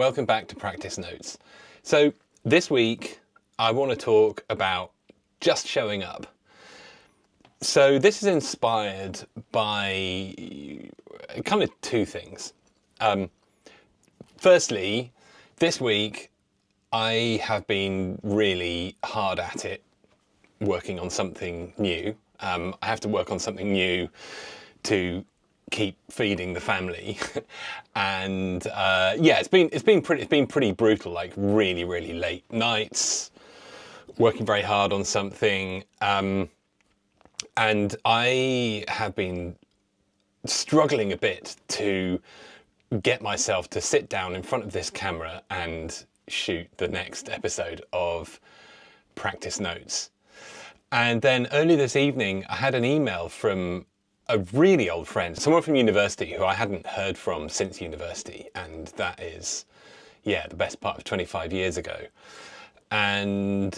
welcome back to Practice Notes. So this week I want to talk about just showing up. So this is inspired by kind of two things. Firstly, this week I have been really hard at it working on something new. I have to work on something new to keep feeding the family, and it's been pretty brutal. Like really late nights, working very hard on something, and I have been struggling a bit to get myself to sit down in front of this camera and shoot the next episode of Practice Notes. And then early this evening, I had an email from a really old friend, someone from university who I hadn't heard from since university. And that is, the best part of 25 years ago. And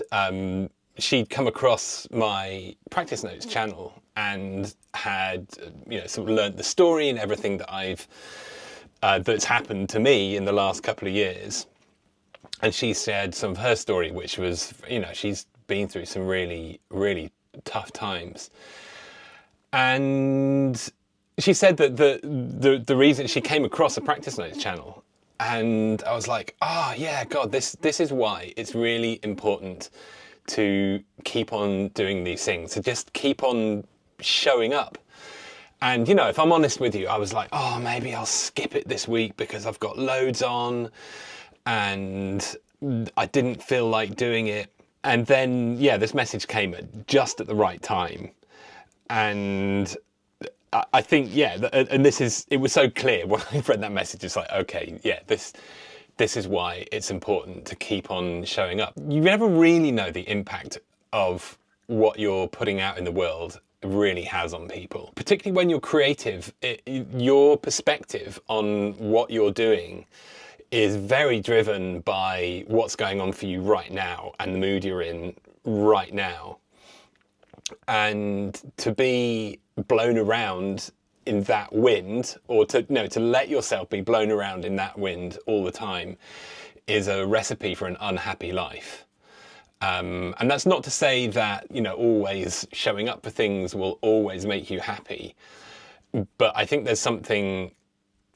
she'd come across my Practice Notes channel and had, sort of learnt the story and everything that that's happened to me in the last couple of years. And she shared some of her story, which was, she's been through some really tough times. And she said that the reason she came across the Practice Notes channel, and I was like, this is why it's really important to keep on doing these things, to just keep on showing up. And, if I'm honest with you, I was like, maybe I'll skip it this week because I've got loads on and I didn't feel like doing it. And then, this message came just at the right time. And I think, and it was so clear when I read that message. It's like, okay, this is why it's important to keep on showing up. You never really know the impact of what you're putting out in the world really has on people. Particularly when you're creative, your perspective on what you're doing is very driven by what's going on for you right now and the mood you're in right now. And to be blown around in that wind, or to let yourself be blown around in that wind all the time, is a recipe for an unhappy life. And that's not to say that, always showing up for things will always make you happy. But I think there's something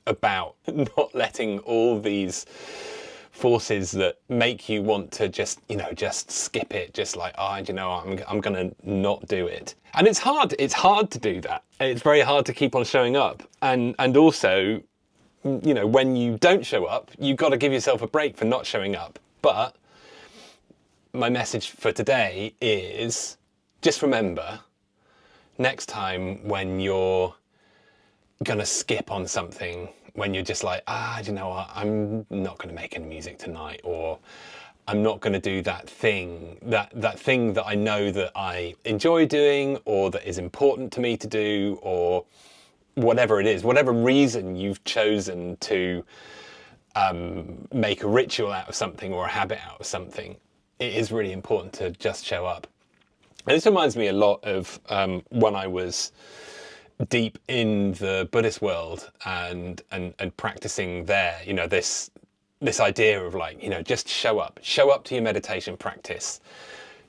about not letting all these forces that make you want to just skip it, just like, I'm gonna not do it. And it's hard to do that. It's very hard to keep on showing up. And also, when you don't show up, you've got to give yourself a break for not showing up. But my message for today is just remember, next time when you're gonna skip on something, when you're just like, I'm not going to make any music tonight, or I'm not going to do that thing that I know that I enjoy doing, or that is important to me to do, or whatever it is, whatever reason you've chosen to make a ritual out of something or a habit out of something, it is really important to just show up. And this reminds me a lot of when I was deep in the Buddhist world and practicing there, this idea of like, just show up to your meditation practice,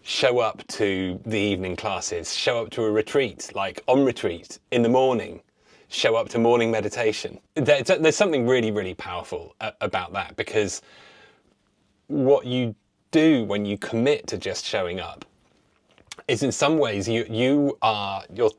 show up to the evening classes, show up to a retreat, like on retreat in the morning, show up to morning meditation. There's something really powerful about that, because what you do when you commit to just showing up is, in some ways, you're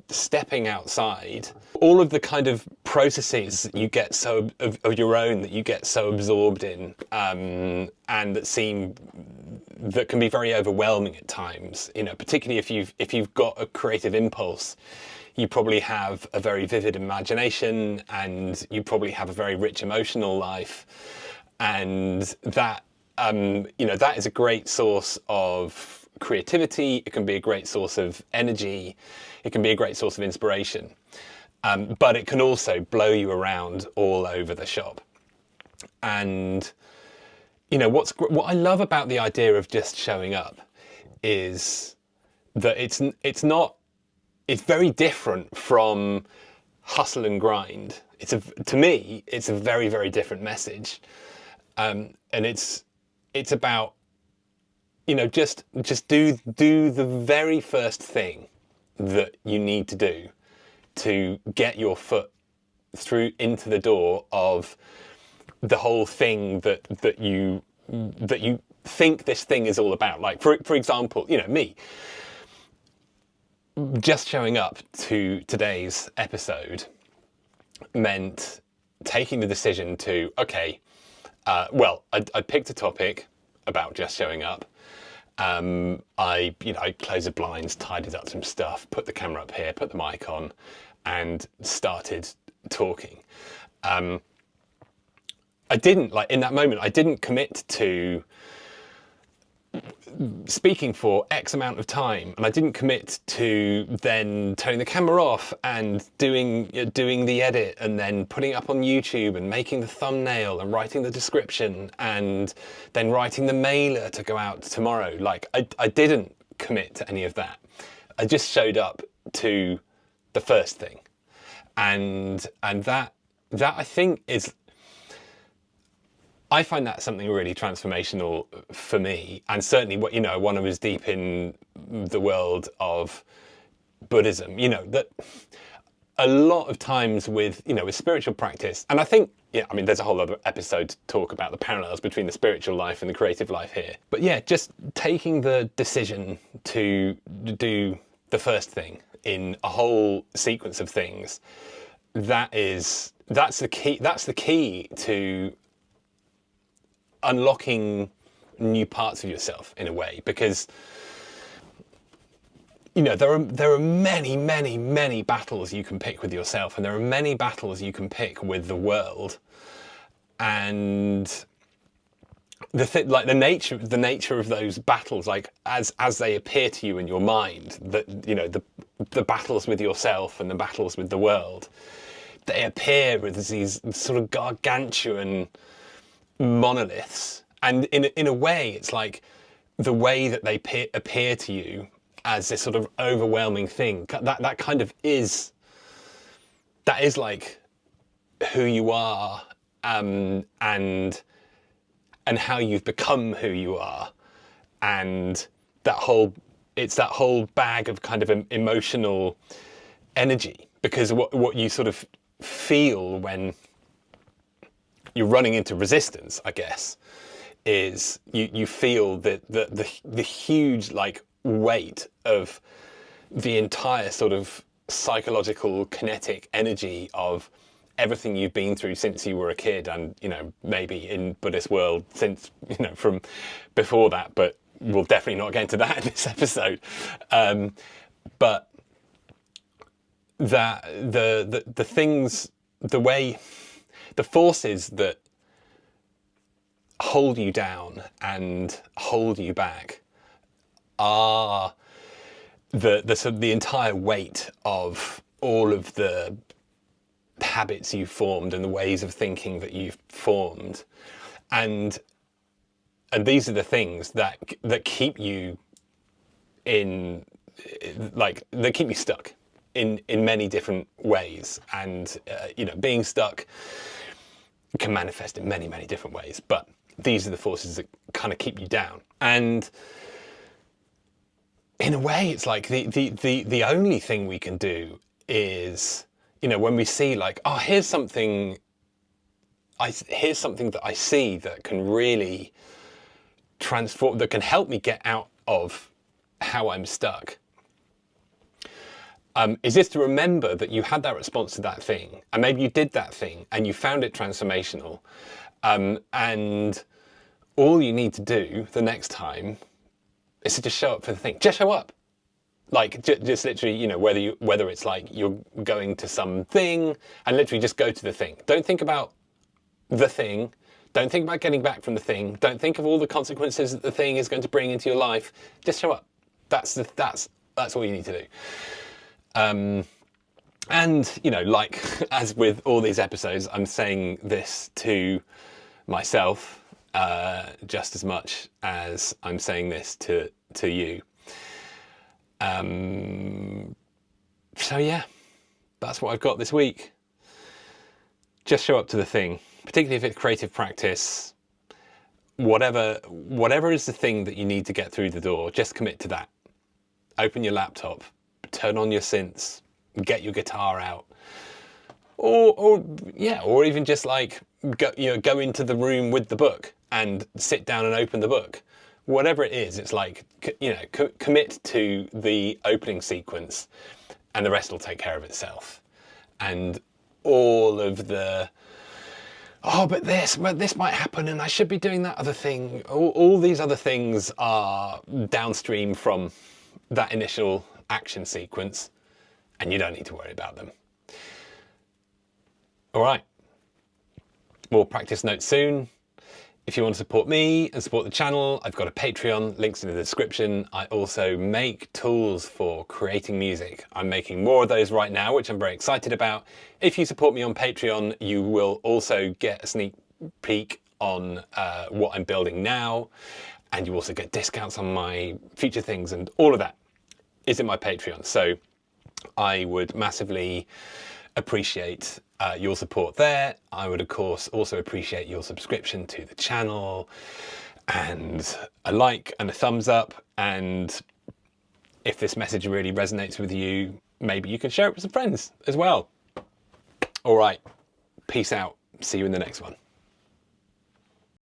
stepping outside all of the kind of processes that you get of your own, that you get so absorbed in, and that can be very overwhelming at times. Particularly if you've got a creative impulse, you probably have a very vivid imagination, and you probably have a very rich emotional life, and that that is a great source of creativity. It can be a great source of energy. It can be a great source of inspiration. But it can also blow you around all over the shop. And, what I love about the idea of just showing up is that it's very different from hustle and grind. To me, it's a very, very different message. And it's about, you know, just do the very first thing that you need to do to get your foot through into the door of the whole thing that you think this thing is all about. Like for example, you know, me just showing up to today's episode meant taking the decision to, okay, well, I picked a topic about just showing up. I closed the blinds, tidied up some stuff, put the camera up here, put the mic on, and started talking. I didn't, like, in that moment, I didn't commit to speaking for X amount of time, and I didn't commit to then turning the camera off and doing the edit and then putting it up on YouTube and making the thumbnail and writing the description and then writing the mailer to go out tomorrow. Like, I didn't commit to any of that. I just showed up to the first thing, and that I think is, I find that something really transformational for me, and certainly what, you know, when I was deep in the world of Buddhism, you know, that a lot of times with, you know, with spiritual practice, and I think, yeah, I mean, there's a whole other episode to talk about the parallels between the spiritual life and the creative life here. But yeah, just taking the decision to do the first thing in a whole sequence of things, that's the key to unlocking new parts of yourself in a way, because, you know, there are many battles you can pick with yourself, and there are many battles you can pick with the world, and the nature of those battles, like as they appear to you in your mind, that, you know, the battles with yourself and the battles with the world, they appear as these sort of gargantuan monoliths, and in a way, it's like the way that they appear to you as this sort of overwhelming thing, that kind of is like who you are, and how you've become who you are, and it's that whole bag of kind of emotional energy, because what you sort of feel when you're running into resistance, I guess, is you feel that the huge, like, weight of the entire sort of psychological kinetic energy of everything you've been through since you were a kid, and, you know, maybe in Buddhist world since, you know, from before that, but we'll definitely not get into that in this episode. But that the things, the way, the forces that hold you down and hold you back are the entire weight of all of the habits you've formed and the ways of thinking that you've formed, and these are the things that keep you in, like, they keep you stuck in many different ways, and you know, being stuck can manifest in many different ways, but these are the forces that kind of keep you down. And in a way, it's like the only thing we can do is, you know, when we see, like, oh, here's something that I see that can really transform, that can help me get out of how I'm stuck, is just to remember that you had that response to that thing, and maybe you did that thing and you found it transformational, and all you need to do the next time is to just show up for the thing. Just show up. Like, just literally, you know, whether it's like you're going to something, and literally just go to the thing. Don't think about the thing. Don't think about getting back from the thing. Don't think of all the consequences that the thing is going to bring into your life. Just show up. That's all you need to do. And, you know, like, as with all these episodes, I'm saying this to myself just as much as I'm saying this to you. So yeah, that's what I've got this week. Just show up to the thing, particularly if it's creative practice. whatever is the thing that you need to get through the door, just commit to that. Open your laptop, turn on your synths, get your guitar out, or even just like go into the room with the book and sit down and open the book. Whatever it is, it's like, commit to the opening sequence, and the rest will take care of itself. And all of the, but this might happen, and I should be doing that other thing. All these other things are downstream from that initial action sequence, and you don't need to worry about them. All right, more practice notes soon. If you want to support me and support the channel, I've got a Patreon, links in the description. I also make tools for creating music. I'm making more of those right now, which I'm very excited about. If you support me on Patreon, you will also get a sneak peek on what I'm building now, and you also get discounts on my future things, and all of that is in my Patreon. So I would massively appreciate your support there. I would, of course, also appreciate your subscription to the channel, and a like and a thumbs up. And if this message really resonates with you, maybe you can share it with some friends as well. All right, peace out. See you in the next one.